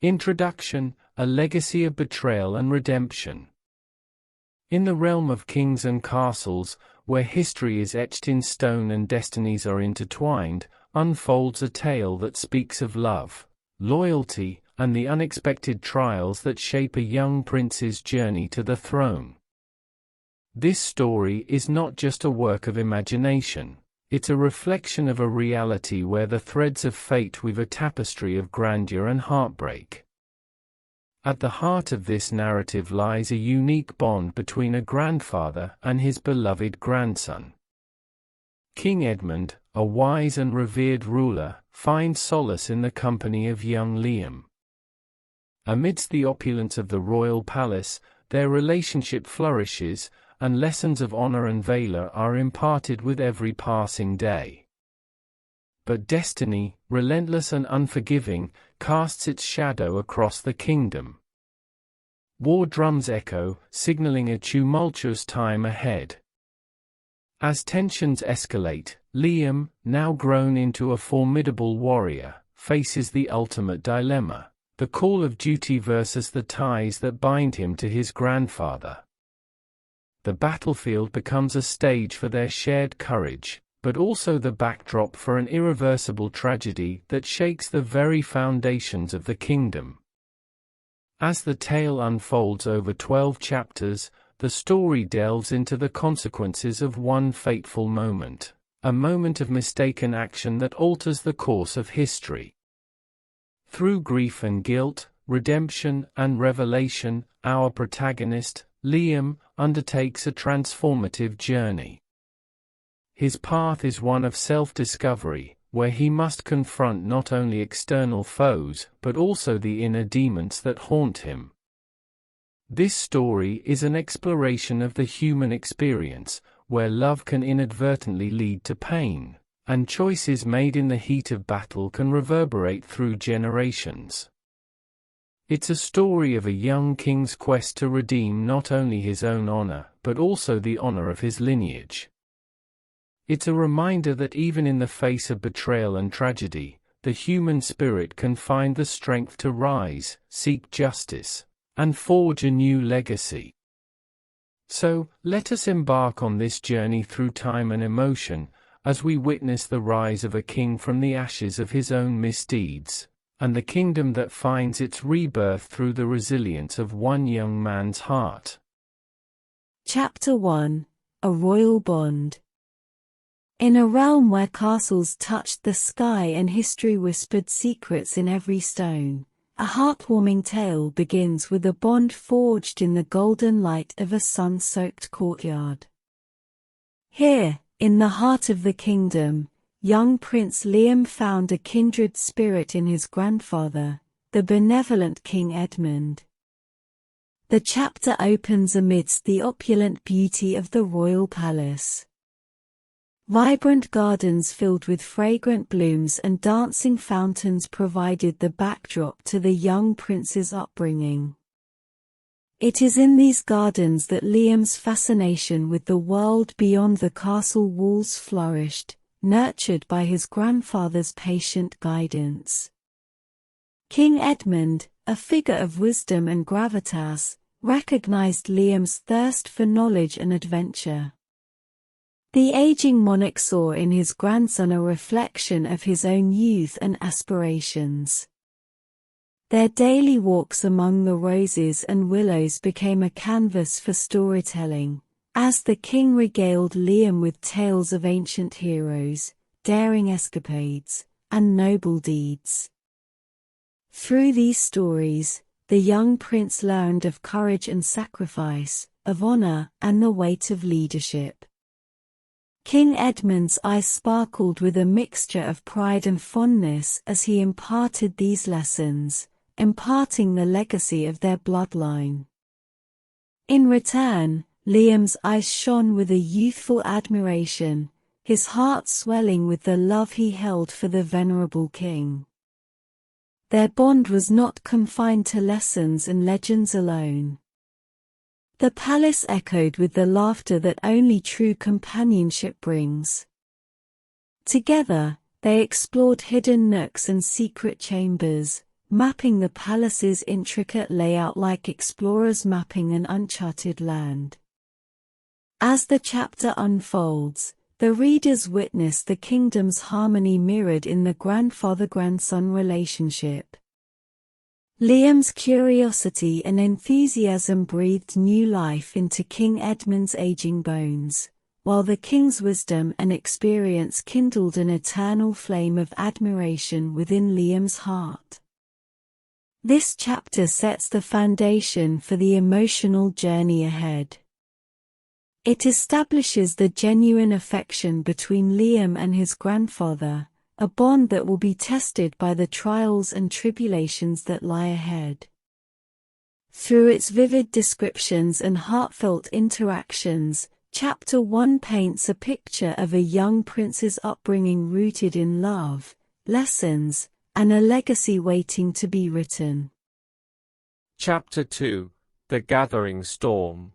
Introduction: A legacy of betrayal and redemption. In the realm of kings and castles, where history is etched in stone and destinies are intertwined, unfolds a tale that speaks of love, loyalty, and the unexpected trials that shape a young prince's journey to the throne. This story is not just a work of imagination. It's a reflection of a reality where the threads of fate weave a tapestry of grandeur and heartbreak. At the heart of this narrative lies a unique bond between a grandfather and his beloved grandson. King Edmund, a wise and revered ruler, finds solace in the company of young Liam. Amidst the opulence of the royal palace, their relationship flourishes, and lessons of honor and valor are imparted with every passing day. But destiny, relentless and unforgiving, casts its shadow across the kingdom. War drums echo, signaling a tumultuous time ahead. As tensions escalate, Liam, now grown into a formidable warrior, faces the ultimate dilemma: the call of duty versus the ties that bind him to his grandfather. The battlefield becomes a stage for their shared courage, but also the backdrop for an irreversible tragedy that shakes the very foundations of the kingdom. As the tale unfolds over 12 chapters, the story delves into the consequences of one fateful moment, a moment of mistaken action that alters the course of history. Through grief and guilt, redemption and revelation, our protagonist, Liam, undertakes a transformative journey. His path is one of self-discovery, where he must confront not only external foes but also the inner demons that haunt him. This story is an exploration of the human experience, where love can inadvertently lead to pain, and choices made in the heat of battle can reverberate through generations. It's a story of a young king's quest to redeem not only his own honor, but also the honor of his lineage. It's a reminder that even in the face of betrayal and tragedy, the human spirit can find the strength to rise, seek justice, and forge a new legacy. So, let us embark on this journey through time and emotion, as we witness the rise of a king from the ashes of his own misdeeds, and the kingdom that finds its rebirth through the resilience of one young man's heart. Chapter 1: A Royal Bond. In a realm where castles touched the sky and history whispered secrets in every stone, a heartwarming tale begins with a bond forged in the golden light of a sun-soaked courtyard. Here, in the heart of the kingdom, young Prince Liam found a kindred spirit in his grandfather, the benevolent King Edmund. The chapter opens amidst the opulent beauty of the royal palace. Vibrant gardens filled with fragrant blooms and dancing fountains provided the backdrop to the young prince's upbringing. It is in these gardens that Liam's fascination with the world beyond the castle walls flourished, nurtured by his grandfather's patient guidance. King Edmund, a figure of wisdom and gravitas, recognized Liam's thirst for knowledge and adventure. The aging monarch saw in his grandson a reflection of his own youth and aspirations. Their daily walks among the roses and willows became a canvas for storytelling, as the king regaled Liam with tales of ancient heroes, daring escapades, and noble deeds. Through these stories, the young prince learned of courage and sacrifice, of honor and the weight of leadership. King Edmund's eyes sparkled with a mixture of pride and fondness as he imparted these lessons, imparting the legacy of their bloodline. In return, Liam's eyes shone with a youthful admiration, his heart swelling with the love he held for the venerable king. Their bond was not confined to lessons and legends alone. The palace echoed with the laughter that only true companionship brings. Together, they explored hidden nooks and secret chambers, mapping the palace's intricate layout like explorers mapping an uncharted land. As the chapter unfolds, the readers witness the kingdom's harmony mirrored in the grandfather-grandson relationship. Liam's curiosity and enthusiasm breathed new life into King Edmund's aging bones, while the king's wisdom and experience kindled an eternal flame of admiration within Liam's heart. This chapter sets the foundation for the emotional journey ahead. It establishes the genuine affection between Liam and his grandfather, a bond that will be tested by the trials and tribulations that lie ahead. Through its vivid descriptions and heartfelt interactions, Chapter 1 paints a picture of a young prince's upbringing rooted in love, lessons, and a legacy waiting to be written. Chapter 2: The Gathering Storm.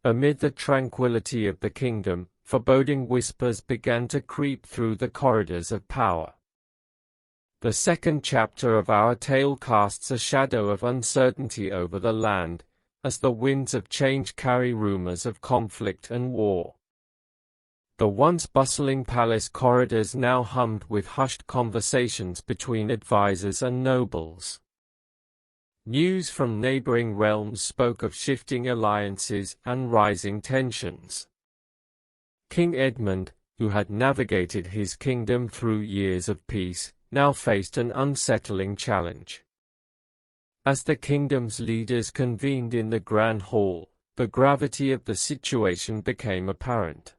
Amid the tranquility of the kingdom, foreboding whispers began to creep through the corridors of power. The second chapter of our tale casts a shadow of uncertainty over the land, as the winds of change carry rumors of conflict and war. The once bustling palace corridors now hummed with hushed conversations between advisors and nobles. News from neighboring realms spoke of shifting alliances and rising tensions. King Edmund, who had navigated his kingdom through years of peace, now faced an unsettling challenge. As the kingdom's leaders convened in the Grand Hall, the gravity of the situation became apparent.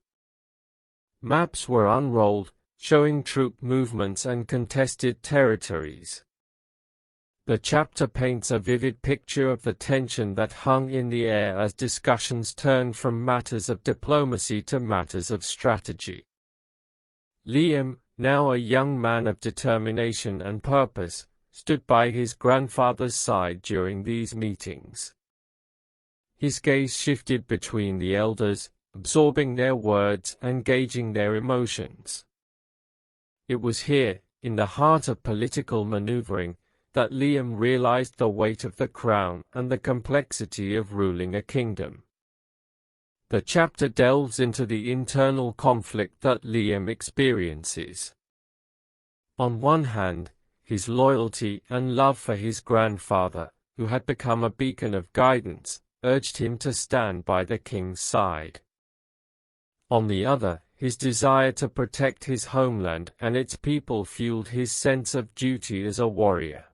Maps were unrolled, showing troop movements and contested territories. The chapter paints a vivid picture of the tension that hung in the air as discussions turned from matters of diplomacy to matters of strategy. Liam, now a young man of determination and purpose, stood by his grandfather's side during these meetings. His gaze shifted between the elders, absorbing their words and gauging their emotions. It was here, in the heart of political maneuvering, that Liam realized the weight of the crown and the complexity of ruling a kingdom. The chapter delves into the internal conflict that Liam experiences. On one hand, his loyalty and love for his grandfather, who had become a beacon of guidance, urged him to stand by the king's side. On the other, his desire to protect his homeland and its people fueled his sense of duty as a warrior.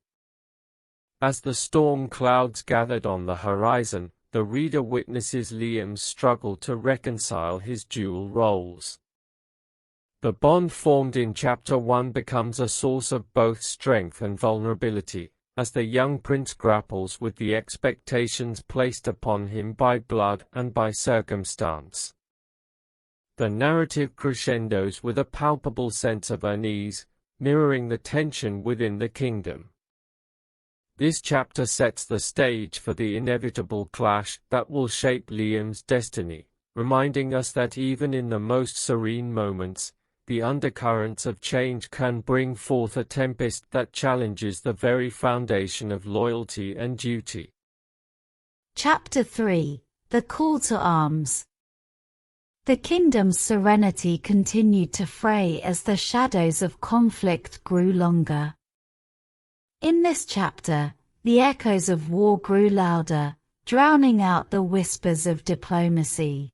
As the storm clouds gathered on the horizon, the reader witnesses Liam's struggle to reconcile his dual roles. The bond formed in Chapter 1 becomes a source of both strength and vulnerability, as the young prince grapples with the expectations placed upon him by blood and by circumstance. The narrative crescendos with a palpable sense of unease, mirroring the tension within the kingdom. This chapter sets the stage for the inevitable clash that will shape Liam's destiny, reminding us that even in the most serene moments, the undercurrents of change can bring forth a tempest that challenges the very foundation of loyalty and duty. Chapter 3: The Call to Arms. The kingdom's serenity continued to fray as the shadows of conflict grew longer. In this chapter, the echoes of war grew louder, drowning out the whispers of diplomacy.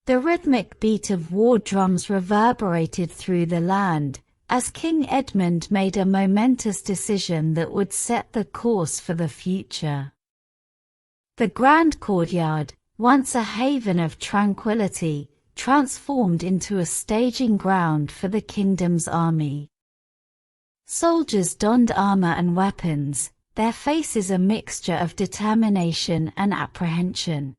The rhythmic beat of war drums reverberated through the land, as King Edmund made a momentous decision that would set the course for the future. The grand courtyard, once a haven of tranquility, transformed into a staging ground for the kingdom's army. Soldiers donned armor and weapons, their faces a mixture of determination and apprehension.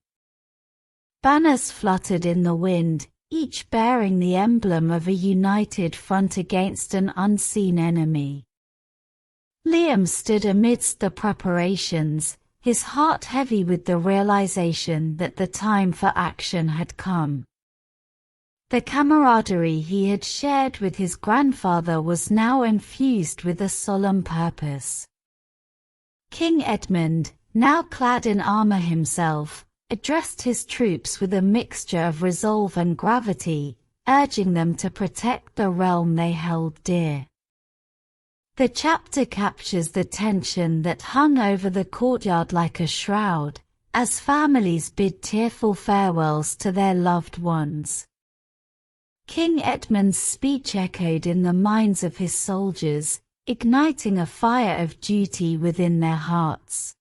Banners fluttered in the wind, each bearing the emblem of a united front against an unseen enemy. Liam stood amidst the preparations, his heart heavy with the realization that the time for action had come. The camaraderie he had shared with his grandfather was now infused with a solemn purpose. King Edmund, now clad in armor himself, addressed his troops with a mixture of resolve and gravity, urging them to protect the realm they held dear. The chapter captures the tension that hung over the courtyard like a shroud, as families bid tearful farewells to their loved ones. King Edmund's speech echoed in the minds of his soldiers, igniting a fire of duty within their hearts.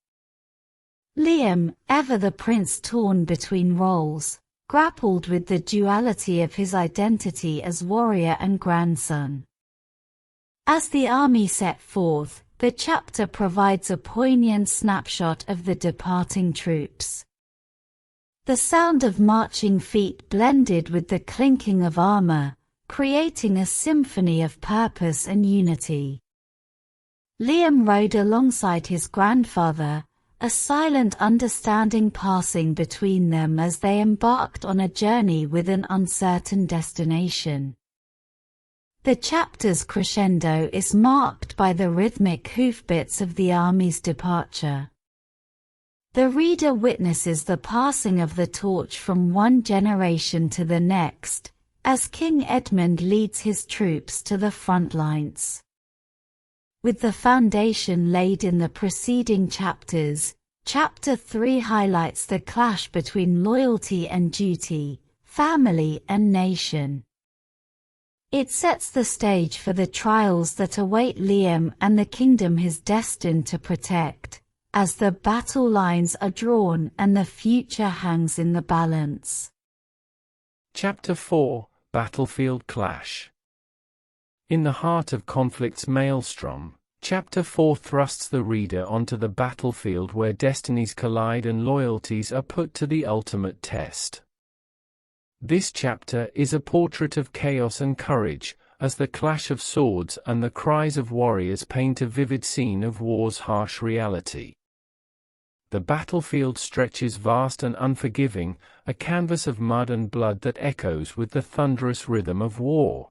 Liam, ever the prince torn between roles, grappled with the duality of his identity as warrior and grandson. As the army set forth, the chapter provides a poignant snapshot of the departing troops. The sound of marching feet blended with the clinking of armor, creating a symphony of purpose and unity. Liam rode alongside his grandfather, a silent understanding passing between them as they embarked on a journey with an uncertain destination. The chapter's crescendo is marked by the rhythmic hoofbeats of the army's departure. The reader witnesses the passing of the torch from one generation to the next, as King Edmund leads his troops to the front lines. With the foundation laid in the preceding chapters, Chapter 3 highlights the clash between loyalty and duty, family and nation. It sets the stage for the trials that await Liam and the kingdom he is destined to protect, as the battle lines are drawn and the future hangs in the balance. Chapter 4, Battlefield Clash. In the heart of conflict's maelstrom, Chapter 4 thrusts the reader onto the battlefield where destinies collide and loyalties are put to the ultimate test. This chapter is a portrait of chaos and courage, as the clash of swords and the cries of warriors paint a vivid scene of war's harsh reality. The battlefield stretches vast and unforgiving, a canvas of mud and blood that echoes with the thunderous rhythm of war.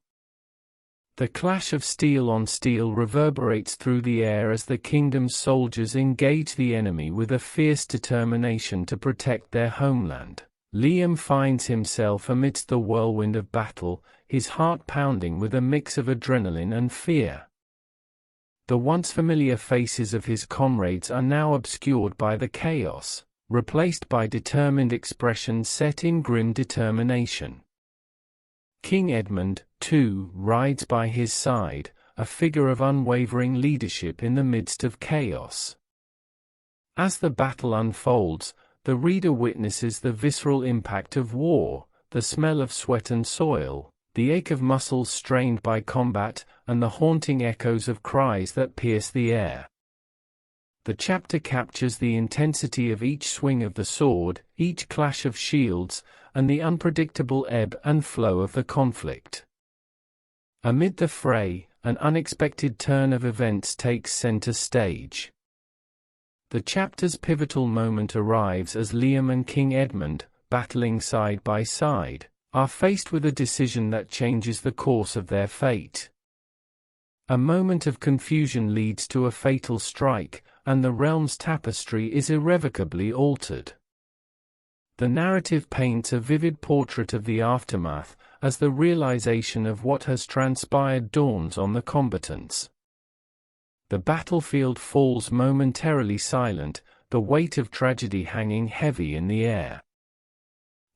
The clash of steel on steel reverberates through the air as the kingdom's soldiers engage the enemy with a fierce determination to protect their homeland. Liam finds himself amidst the whirlwind of battle, his heart pounding with a mix of adrenaline and fear. The once familiar faces of his comrades are now obscured by the chaos, replaced by determined expressions set in grim determination. King Edmund, too, rides by his side, a figure of unwavering leadership in the midst of chaos. As the battle unfolds, the reader witnesses the visceral impact of war, the smell of sweat and soil, the ache of muscles strained by combat, and the haunting echoes of cries that pierce the air. The chapter captures the intensity of each swing of the sword, each clash of shields, and the unpredictable ebb and flow of the conflict. Amid the fray, an unexpected turn of events takes center stage. The chapter's pivotal moment arrives as Liam and King Edmund, battling side by side, are faced with a decision that changes the course of their fate. A moment of confusion leads to a fatal strike, and the realm's tapestry is irrevocably altered. The narrative paints a vivid portrait of the aftermath, as the realization of what has transpired dawns on the combatants. The battlefield falls momentarily silent, the weight of tragedy hanging heavy in the air.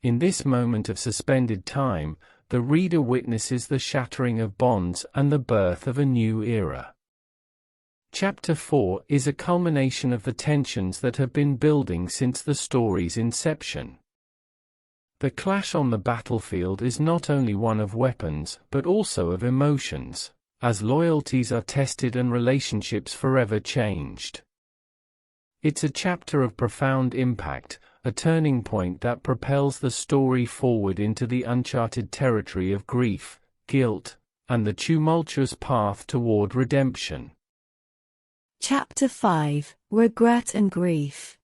In this moment of suspended time, the reader witnesses the shattering of bonds and the birth of a new era. Chapter 4 is a culmination of the tensions that have been building since the story's inception. The clash on the battlefield is not only one of weapons, but also of emotions, as loyalties are tested and relationships forever changed. It's a chapter of profound impact, a turning point that propels the story forward into the uncharted territory of grief, guilt, and the tumultuous path toward redemption. Chapter 5, Regret and Grief.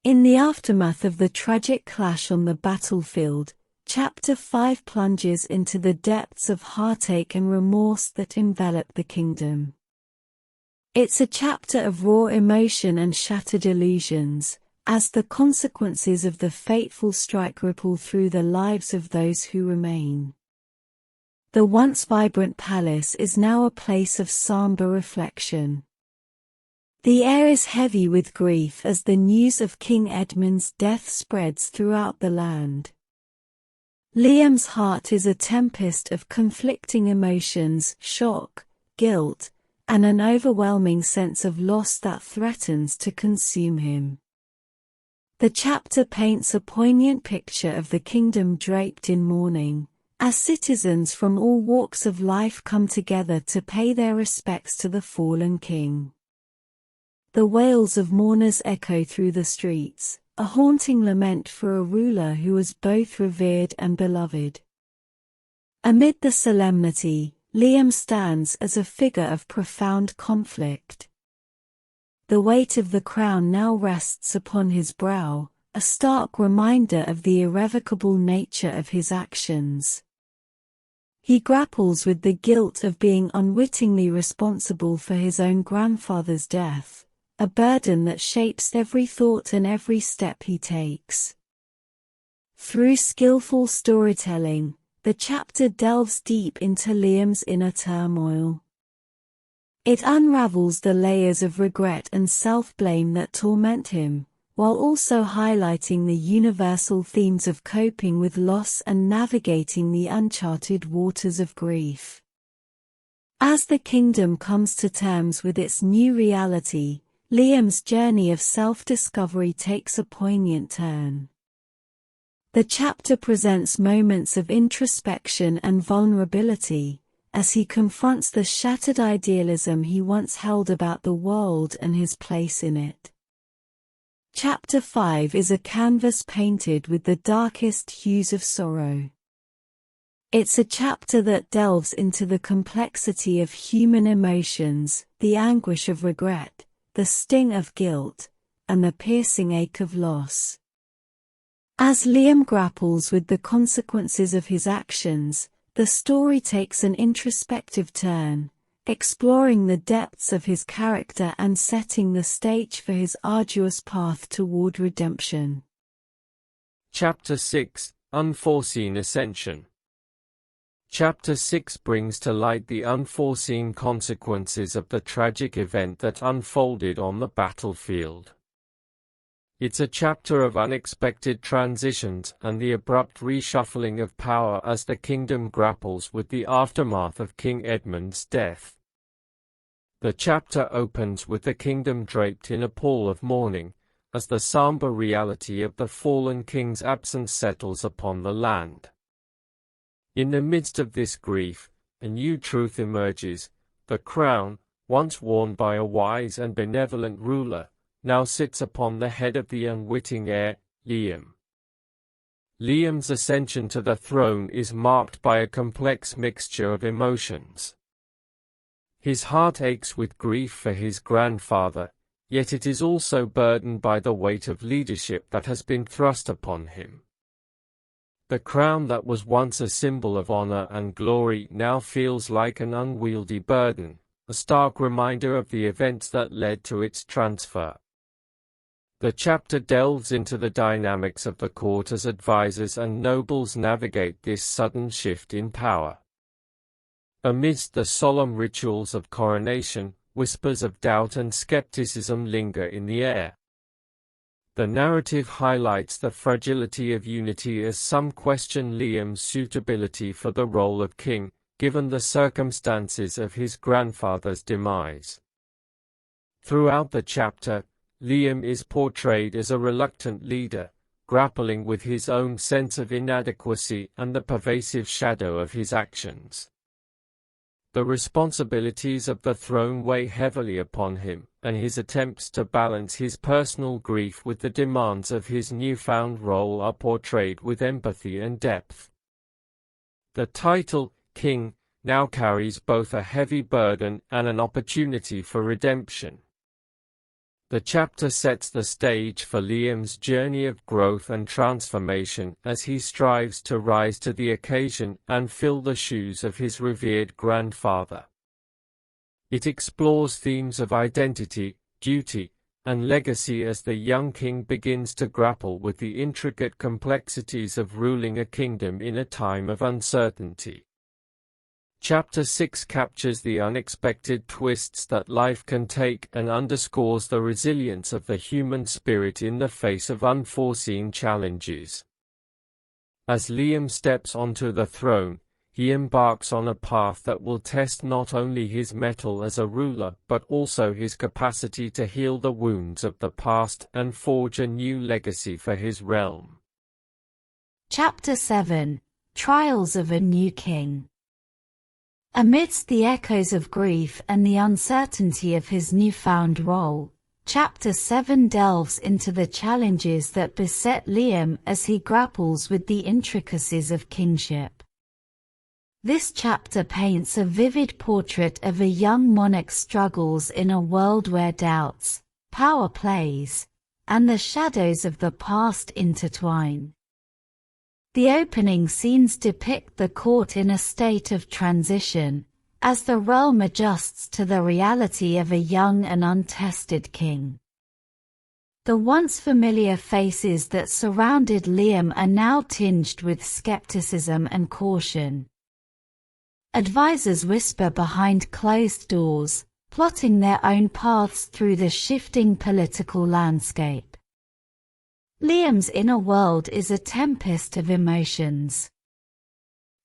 In the aftermath of the tragic clash on the battlefield, Chapter 5 plunges into the depths of heartache and remorse that envelop the kingdom. It's a chapter of raw emotion and shattered illusions, as the consequences of the fateful strike ripple through the lives of those who remain. The once vibrant palace is now a place of somber reflection. The air is heavy with grief as the news of King Edmund's death spreads throughout the land. Liam's heart is a tempest of conflicting emotions, shock, guilt, and an overwhelming sense of loss that threatens to consume him. The chapter paints a poignant picture of the kingdom draped in mourning, as citizens from all walks of life come together to pay their respects to the fallen king. The wails of mourners echo through the streets, a haunting lament for a ruler who was both revered and beloved. Amid the solemnity, Liam stands as a figure of profound conflict. The weight of the crown now rests upon his brow, a stark reminder of the irrevocable nature of his actions. He grapples with the guilt of being unwittingly responsible for his own grandfather's death, a burden that shapes every thought and every step he takes. Through skillful storytelling, the chapter delves deep into Liam's inner turmoil. It unravels the layers of regret and self-blame that torment him, while also highlighting the universal themes of coping with loss and navigating the uncharted waters of grief. As the kingdom comes to terms with its new reality, Liam's journey of self-discovery takes a poignant turn. The chapter presents moments of introspection and vulnerability, as he confronts the shattered idealism he once held about the world and his place in it. Chapter 5 is a canvas painted with the darkest hues of sorrow. It's a chapter that delves into the complexity of human emotions, the anguish of regret, the sting of guilt, and the piercing ache of loss. As Liam grapples with the consequences of his actions, the story takes an introspective turn, exploring the depths of his character and setting the stage for his arduous path toward redemption. Chapter 6, Unforeseen Ascension. Chapter 6 brings to light the unforeseen consequences of the tragic event that unfolded on the battlefield. It's a chapter of unexpected transitions and the abrupt reshuffling of power as the kingdom grapples with the aftermath of King Edmund's death. The chapter opens with the kingdom draped in a pall of mourning, as the somber reality of the fallen king's absence settles upon the land. In the midst of this grief, a new truth emerges: the crown, once worn by a wise and benevolent ruler, now sits upon the head of the unwitting heir, Liam. Liam's ascension to the throne is marked by a complex mixture of emotions. His heart aches with grief for his grandfather, yet it is also burdened by the weight of leadership that has been thrust upon him. The crown that was once a symbol of honor and glory now feels like an unwieldy burden, a stark reminder of the events that led to its transfer. The chapter delves into the dynamics of the court as advisors and nobles navigate this sudden shift in power. Amidst the solemn rituals of coronation, whispers of doubt and skepticism linger in the air. The narrative highlights the fragility of unity as some question Liam's suitability for the role of king, given the circumstances of his grandfather's demise. Throughout the chapter, Liam is portrayed as a reluctant leader, grappling with his own sense of inadequacy and the pervasive shadow of his actions. The responsibilities of the throne weigh heavily upon him, and his attempts to balance his personal grief with the demands of his newfound role are portrayed with empathy and depth. The title, King, now carries both a heavy burden and an opportunity for redemption. The chapter sets the stage for Liam's journey of growth and transformation as he strives to rise to the occasion and fill the shoes of his revered grandfather. It explores themes of identity, duty, and legacy as the young king begins to grapple with the intricate complexities of ruling a kingdom in a time of uncertainty. Chapter 6 captures the unexpected twists that life can take and underscores the resilience of the human spirit in the face of unforeseen challenges. As Liam steps onto the throne, he embarks on a path that will test not only his mettle as a ruler but also his capacity to heal the wounds of the past and forge a new legacy for his realm. Chapter 7: Trials of a New King. Amidst the echoes of grief and the uncertainty of his newfound role, Chapter 7 delves into the challenges that beset Liam as he grapples with the intricacies of kingship. This chapter paints a vivid portrait of a young monarch's struggles in a world where doubts, power plays, and the shadows of the past intertwine. The opening scenes depict the court in a state of transition, as the realm adjusts to the reality of a young and untested king. The once familiar faces that surrounded Liam are now tinged with skepticism and caution. Advisors whisper behind closed doors, plotting their own paths through the shifting political landscape. Liam's inner world is a tempest of emotions.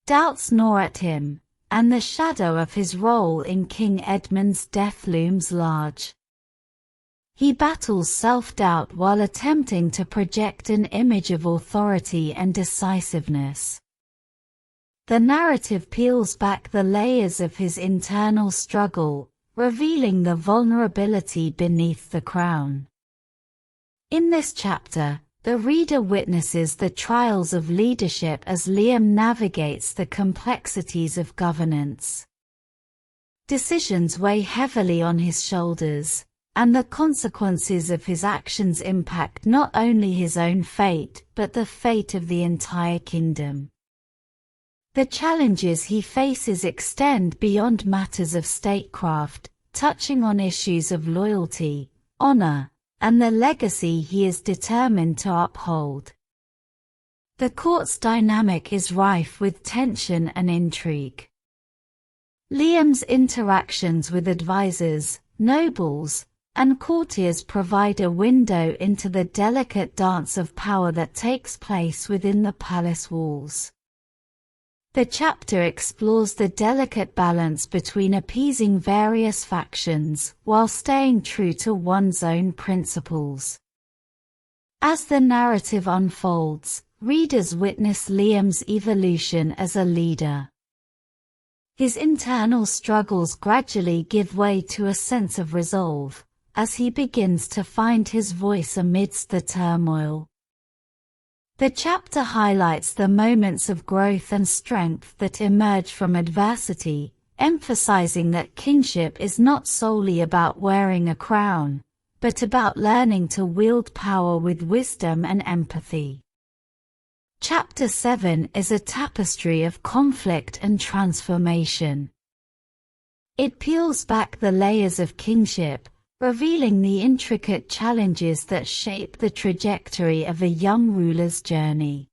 Doubts gnaw at him, and the shadow of his role in King Edmund's death looms large. He battles self-doubt while attempting to project an image of authority and decisiveness. The narrative peels back the layers of his internal struggle, revealing the vulnerability beneath the crown. In this chapter, the reader witnesses the trials of leadership as Liam navigates the complexities of governance. Decisions weigh heavily on his shoulders, and the consequences of his actions impact not only his own fate but the fate of the entire kingdom. The challenges he faces extend beyond matters of statecraft, touching on issues of loyalty, honor, and the legacy he is determined to uphold. The court's dynamic is rife with tension and intrigue. Liam's interactions with advisors, nobles, and courtiers provide a window into the delicate dance of power that takes place within the palace walls. The chapter explores the delicate balance between appeasing various factions while staying true to one's own principles. As the narrative unfolds, readers witness Liam's evolution as a leader. His internal struggles gradually give way to a sense of resolve, as he begins to find his voice amidst the turmoil. The chapter highlights the moments of growth and strength that emerge from adversity, emphasizing that kingship is not solely about wearing a crown, but about learning to wield power with wisdom and empathy. Chapter 7 is a tapestry of conflict and transformation. It peels back the layers of kingship, revealing the intricate challenges that shape the trajectory of a young ruler's journey.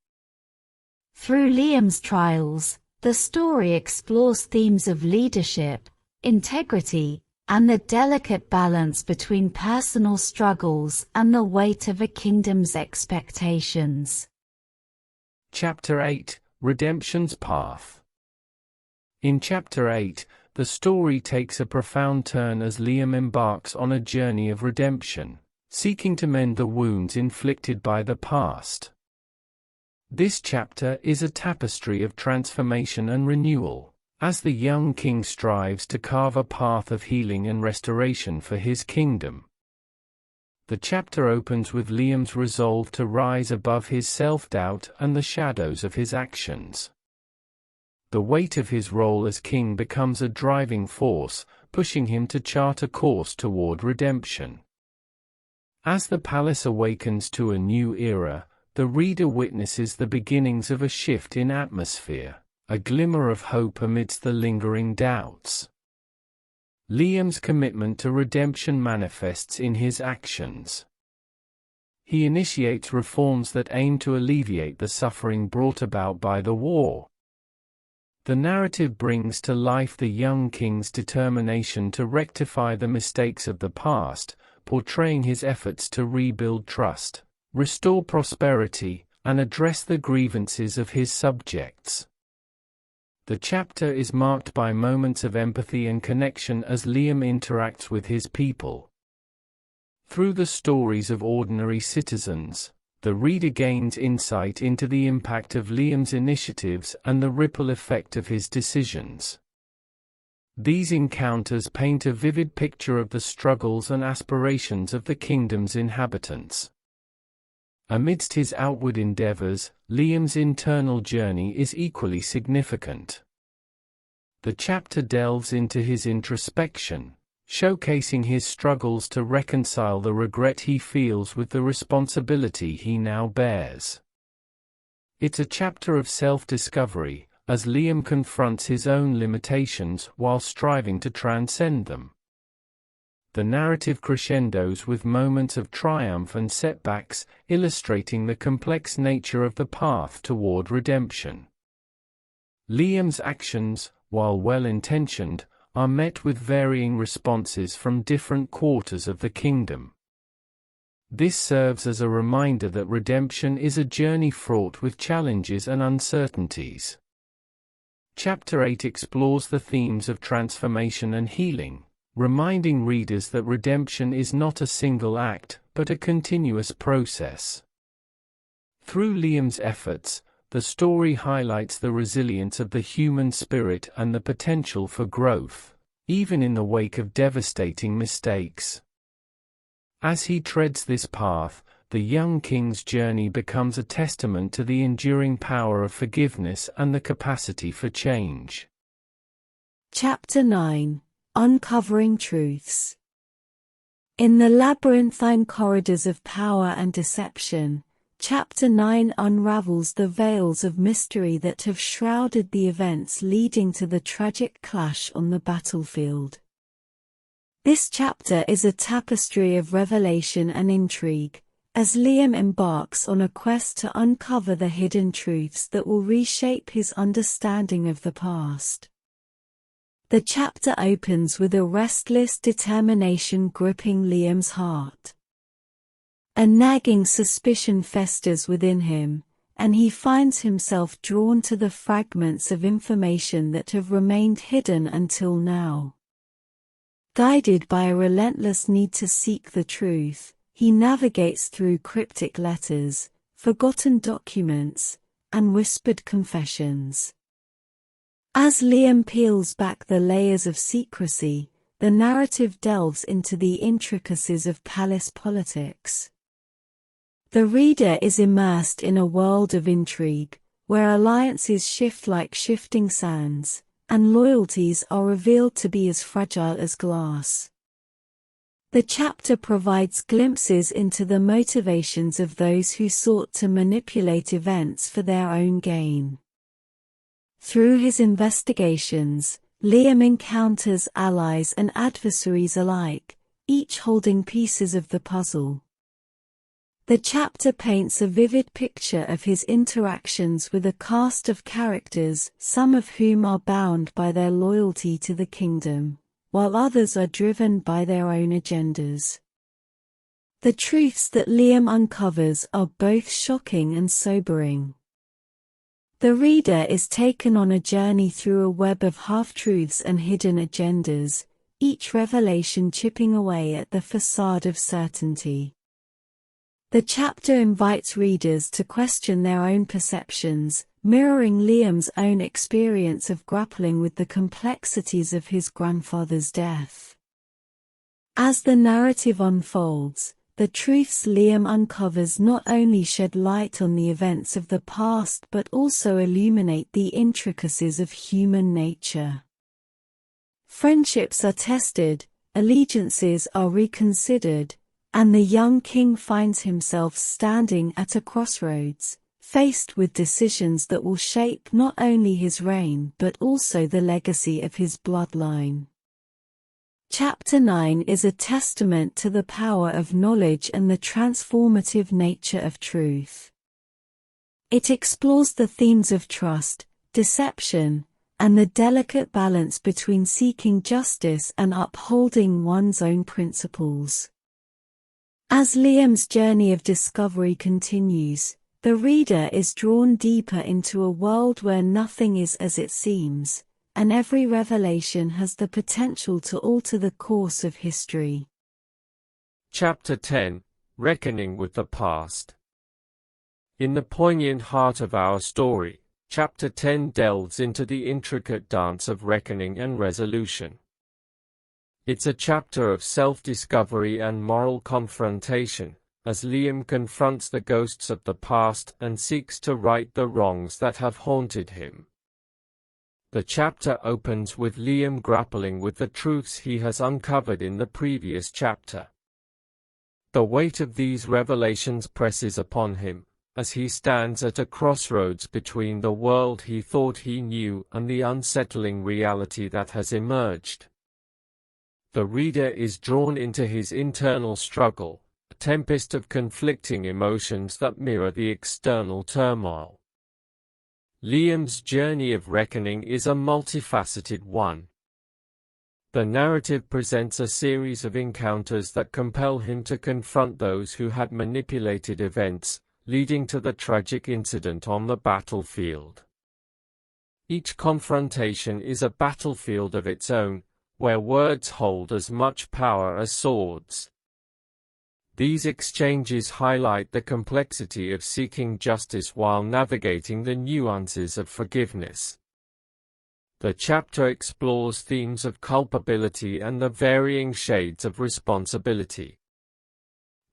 Through Liam's trials, the story explores themes of leadership, integrity, and the delicate balance between personal struggles and the weight of a kingdom's expectations. Chapter 8: Redemption's Path. In Chapter 8, the story takes a profound turn as Liam embarks on a journey of redemption, seeking to mend the wounds inflicted by the past. This chapter is a tapestry of transformation and renewal, as the young king strives to carve a path of healing and restoration for his kingdom. The chapter opens with Liam's resolve to rise above his self-doubt and the shadows of his actions. The weight of his role as king becomes a driving force, pushing him to chart a course toward redemption. As the palace awakens to a new era, the reader witnesses the beginnings of a shift in atmosphere, a glimmer of hope amidst the lingering doubts. Liam's commitment to redemption manifests in his actions. He initiates reforms that aim to alleviate the suffering brought about by the war. The narrative brings to life the young king's determination to rectify the mistakes of the past, portraying his efforts to rebuild trust, restore prosperity, and address the grievances of his subjects. The chapter is marked by moments of empathy and connection as Liam interacts with his people. Through the stories of ordinary citizens, the reader gains insight into the impact of Liam's initiatives and the ripple effect of his decisions. These encounters paint a vivid picture of the struggles and aspirations of the kingdom's inhabitants. Amidst his outward endeavors, Liam's internal journey is equally significant. The chapter delves into his introspection, showcasing his struggles to reconcile the regret he feels with the responsibility he now bears. It's a chapter of self-discovery, as Liam confronts his own limitations while striving to transcend them. The narrative crescendos with moments of triumph and setbacks, illustrating the complex nature of the path toward redemption. Liam's actions, while well-intentioned, are met with varying responses from different quarters of the kingdom. This serves as a reminder that redemption is a journey fraught with challenges and uncertainties. Chapter 8 explores the themes of transformation and healing, reminding readers that redemption is not a single act, but a continuous process. Through Liam's efforts, the story highlights the resilience of the human spirit and the potential for growth, even in the wake of devastating mistakes. As he treads this path, the young king's journey becomes a testament to the enduring power of forgiveness and the capacity for change. Chapter 9: Uncovering Truths. In the labyrinthine corridors of power and deception, Chapter 9 unravels the veils of mystery that have shrouded the events leading to the tragic clash on the battlefield. This chapter is a tapestry of revelation and intrigue, as Liam embarks on a quest to uncover the hidden truths that will reshape his understanding of the past. The chapter opens with a restless determination gripping Liam's heart. A nagging suspicion festers within him, and he finds himself drawn to the fragments of information that have remained hidden until now. Guided by a relentless need to seek the truth, he navigates through cryptic letters, forgotten documents, and whispered confessions. As Liam peels back the layers of secrecy, the narrative delves into the intricacies of palace politics. The reader is immersed in a world of intrigue, where alliances shift like shifting sands, and loyalties are revealed to be as fragile as glass. The chapter provides glimpses into the motivations of those who sought to manipulate events for their own gain. Through his investigations, Liam encounters allies and adversaries alike, each holding pieces of the puzzle. The chapter paints a vivid picture of his interactions with a cast of characters, some of whom are bound by their loyalty to the kingdom, while others are driven by their own agendas. The truths that Liam uncovers are both shocking and sobering. The reader is taken on a journey through a web of half-truths and hidden agendas, each revelation chipping away at the facade of certainty. The chapter invites readers to question their own perceptions, mirroring Liam's own experience of grappling with the complexities of his grandfather's death. As the narrative unfolds, the truths Liam uncovers not only shed light on the events of the past but also illuminate the intricacies of human nature. Friendships are tested, allegiances are reconsidered, and the young king finds himself standing at a crossroads, faced with decisions that will shape not only his reign but also the legacy of his bloodline. Chapter 9 is a testament to the power of knowledge and the transformative nature of truth. It explores the themes of trust, deception, and the delicate balance between seeking justice and upholding one's own principles. As Liam's journey of discovery continues, the reader is drawn deeper into a world where nothing is as it seems, and every revelation has the potential to alter the course of history. Chapter 10: Reckoning with the Past. In the poignant heart of our story, Chapter 10 delves into the intricate dance of reckoning and resolution. It's a chapter of self-discovery and moral confrontation, as Liam confronts the ghosts of the past and seeks to right the wrongs that have haunted him. The chapter opens with Liam grappling with the truths he has uncovered in the previous chapter. The weight of these revelations presses upon him, as he stands at a crossroads between the world he thought he knew and the unsettling reality that has emerged. The reader is drawn into his internal struggle, a tempest of conflicting emotions that mirror the external turmoil. Liam's journey of reckoning is a multifaceted one. The narrative presents a series of encounters that compel him to confront those who had manipulated events, leading to the tragic incident on the battlefield. Each confrontation is a battlefield of its own, where words hold as much power as swords. These exchanges highlight the complexity of seeking justice while navigating the nuances of forgiveness. The chapter explores themes of culpability and the varying shades of responsibility.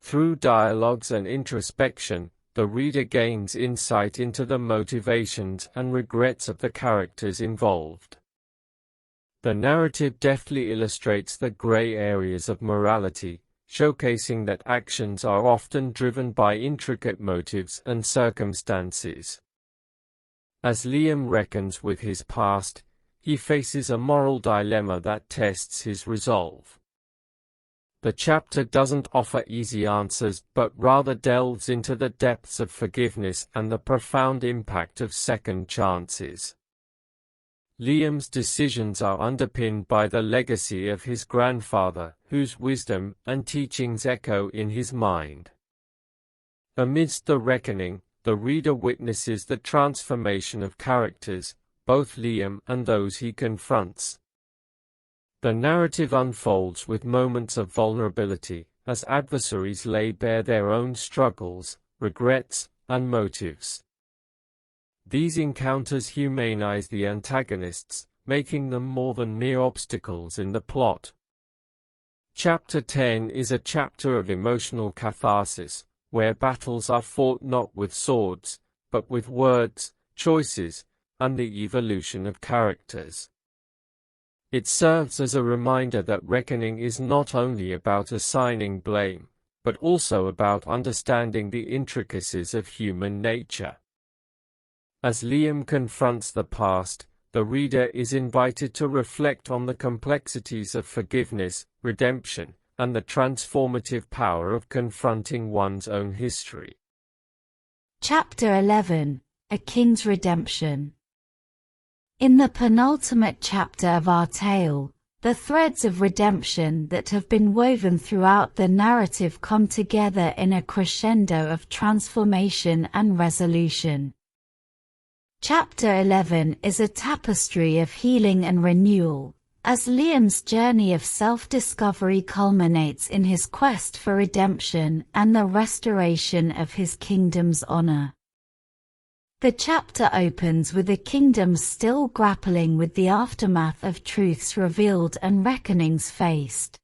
Through dialogues and introspection, the reader gains insight into the motivations and regrets of the characters involved. The narrative deftly illustrates the gray areas of morality, showcasing that actions are often driven by intricate motives and circumstances. As Liam reckons with his past, he faces a moral dilemma that tests his resolve. The chapter doesn't offer easy answers but rather delves into the depths of forgiveness and the profound impact of second chances. Liam's decisions are underpinned by the legacy of his grandfather, whose wisdom and teachings echo in his mind. Amidst the reckoning, the reader witnesses the transformation of characters, both Liam and those he confronts. The narrative unfolds with moments of vulnerability, as adversaries lay bare their own struggles, regrets, and motives. These encounters humanize the antagonists, making them more than mere obstacles in the plot. Chapter 10 is a chapter of emotional catharsis, where battles are fought not with swords, but with words, choices, and the evolution of characters. It serves as a reminder that reckoning is not only about assigning blame, but also about understanding the intricacies of human nature. As Liam confronts the past, the reader is invited to reflect on the complexities of forgiveness, redemption, and the transformative power of confronting one's own history. Chapter 11: A King's Redemption. In the penultimate chapter of our tale, the threads of redemption that have been woven throughout the narrative come together in a crescendo of transformation and resolution. Chapter 11 is a tapestry of healing and renewal, as Liam's journey of self-discovery culminates in his quest for redemption and the restoration of his kingdom's honor. The chapter opens with the kingdom still grappling with the aftermath of truths revealed and reckonings faced.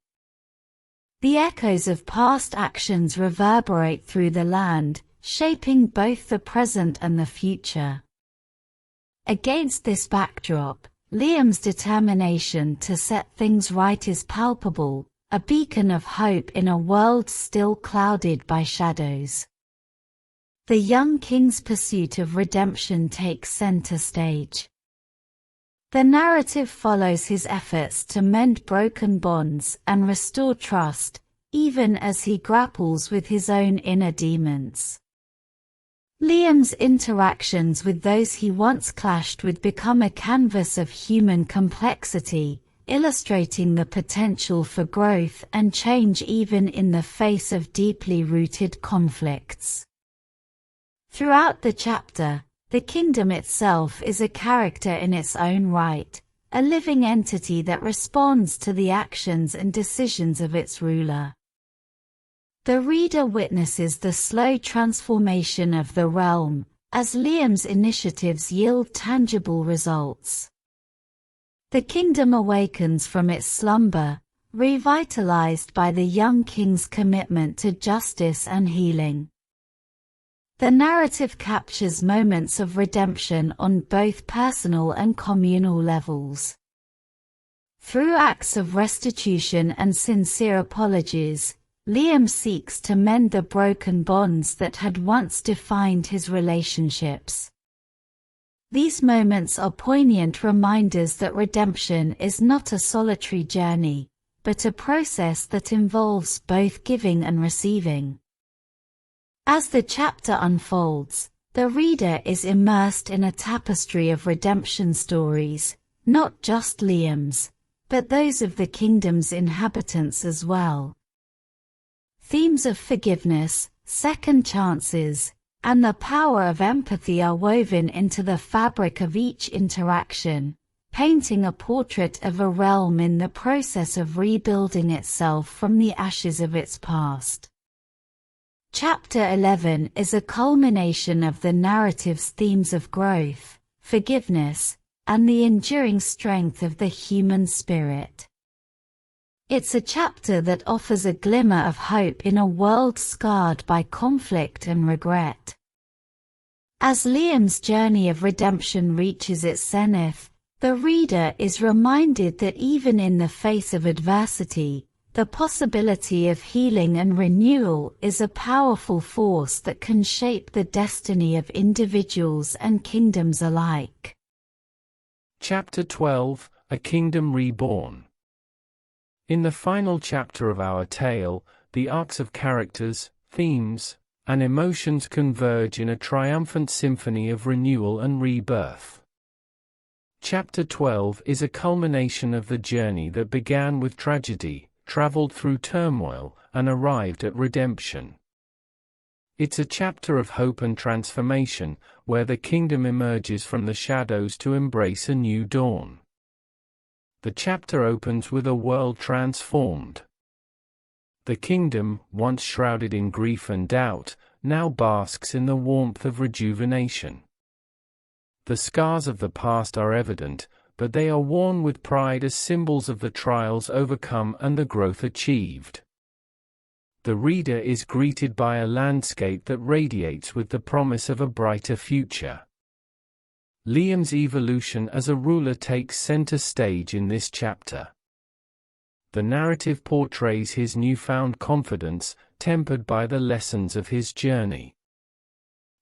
The echoes of past actions reverberate through the land, shaping both the present and the future. Against this backdrop, Liam's determination to set things right is palpable, a beacon of hope in a world still clouded by shadows. The young king's pursuit of redemption takes center stage. The narrative follows his efforts to mend broken bonds and restore trust, even as he grapples with his own inner demons. Liam's interactions with those he once clashed with become a canvas of human complexity, illustrating the potential for growth and change even in the face of deeply rooted conflicts. Throughout the chapter, the kingdom itself is a character in its own right, a living entity that responds to the actions and decisions of its ruler. The reader witnesses the slow transformation of the realm, as Liam's initiatives yield tangible results. The kingdom awakens from its slumber, revitalized by the young king's commitment to justice and healing. The narrative captures moments of redemption on both personal and communal levels. Through acts of restitution and sincere apologies, Liam seeks to mend the broken bonds that had once defined his relationships. These moments are poignant reminders that redemption is not a solitary journey, but a process that involves both giving and receiving. As the chapter unfolds, the reader is immersed in a tapestry of redemption stories, not just Liam's, but those of the kingdom's inhabitants as well. Themes of forgiveness, second chances, and the power of empathy are woven into the fabric of each interaction, painting a portrait of a realm in the process of rebuilding itself from the ashes of its past. Chapter 11 is a culmination of the narrative's themes of growth, forgiveness, and the enduring strength of the human spirit. It's a chapter that offers a glimmer of hope in a world scarred by conflict and regret. As Liam's journey of redemption reaches its zenith, the reader is reminded that even in the face of adversity, the possibility of healing and renewal is a powerful force that can shape the destiny of individuals and kingdoms alike. Chapter 12, A Kingdom Reborn. In the final chapter of our tale, the arcs of characters, themes, and emotions converge in a triumphant symphony of renewal and rebirth. Chapter 12 is a culmination of the journey that began with tragedy, traveled through turmoil, and arrived at redemption. It's a chapter of hope and transformation, where the kingdom emerges from the shadows to embrace a new dawn. The chapter opens with a world transformed. The kingdom, once shrouded in grief and doubt, now basks in the warmth of rejuvenation. The scars of the past are evident, but they are worn with pride as symbols of the trials overcome and the growth achieved. The reader is greeted by a landscape that radiates with the promise of a brighter future. Liam's evolution as a ruler takes center stage in this chapter. The narrative portrays his newfound confidence, tempered by the lessons of his journey.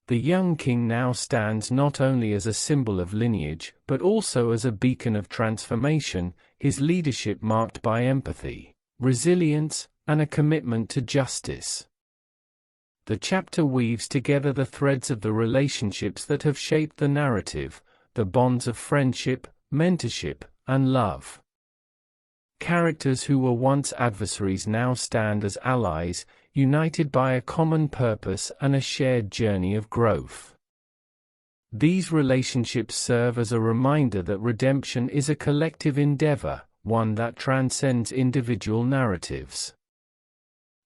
The young king now stands not only as a symbol of lineage, but also as a beacon of transformation, his leadership marked by empathy, resilience, and a commitment to justice. The chapter weaves together the threads of the relationships that have shaped the narrative, the bonds of friendship, mentorship, and love. Characters who were once adversaries now stand as allies, united by a common purpose and a shared journey of growth. These relationships serve as a reminder that redemption is a collective endeavor, one that transcends individual narratives.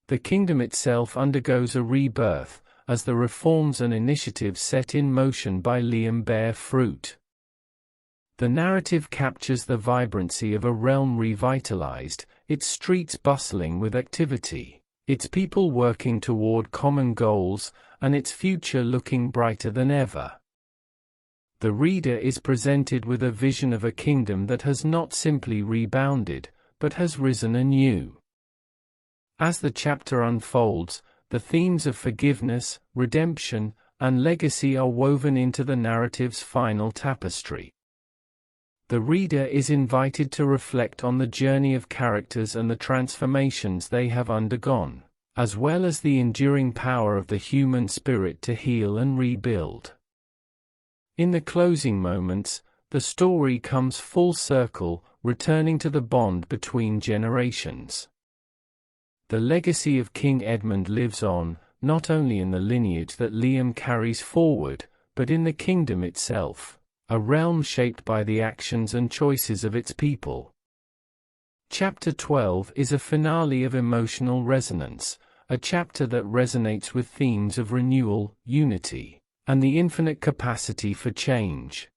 The kingdom itself undergoes a rebirth, as the reforms and initiatives set in motion by Liam bear fruit. The narrative captures the vibrancy of a realm revitalized, its streets bustling with activity, its people working toward common goals, and its future looking brighter than ever. The reader is presented with a vision of a kingdom that has not simply rebounded, but has risen anew. As the chapter unfolds, the themes of forgiveness, redemption, and legacy are woven into the narrative's final tapestry. The reader is invited to reflect on the journey of characters and the transformations they have undergone, as well as the enduring power of the human spirit to heal and rebuild. In the closing moments, the story comes full circle, returning to the bond between generations. The legacy of King Edmund lives on, not only in the lineage that Liam carries forward, but in the kingdom itself, a realm shaped by the actions and choices of its people. Chapter 12 is a finale of emotional resonance, a chapter that resonates with themes of renewal, unity, and the infinite capacity for change.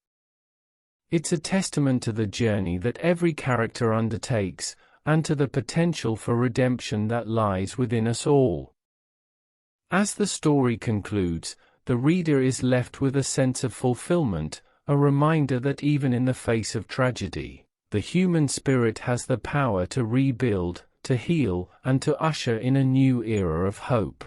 It's a testament to the journey that every character undertakes, and to the potential for redemption that lies within us all. As the story concludes, the reader is left with a sense of fulfillment, a reminder that even in the face of tragedy, the human spirit has the power to rebuild, to heal, and to usher in a new era of hope.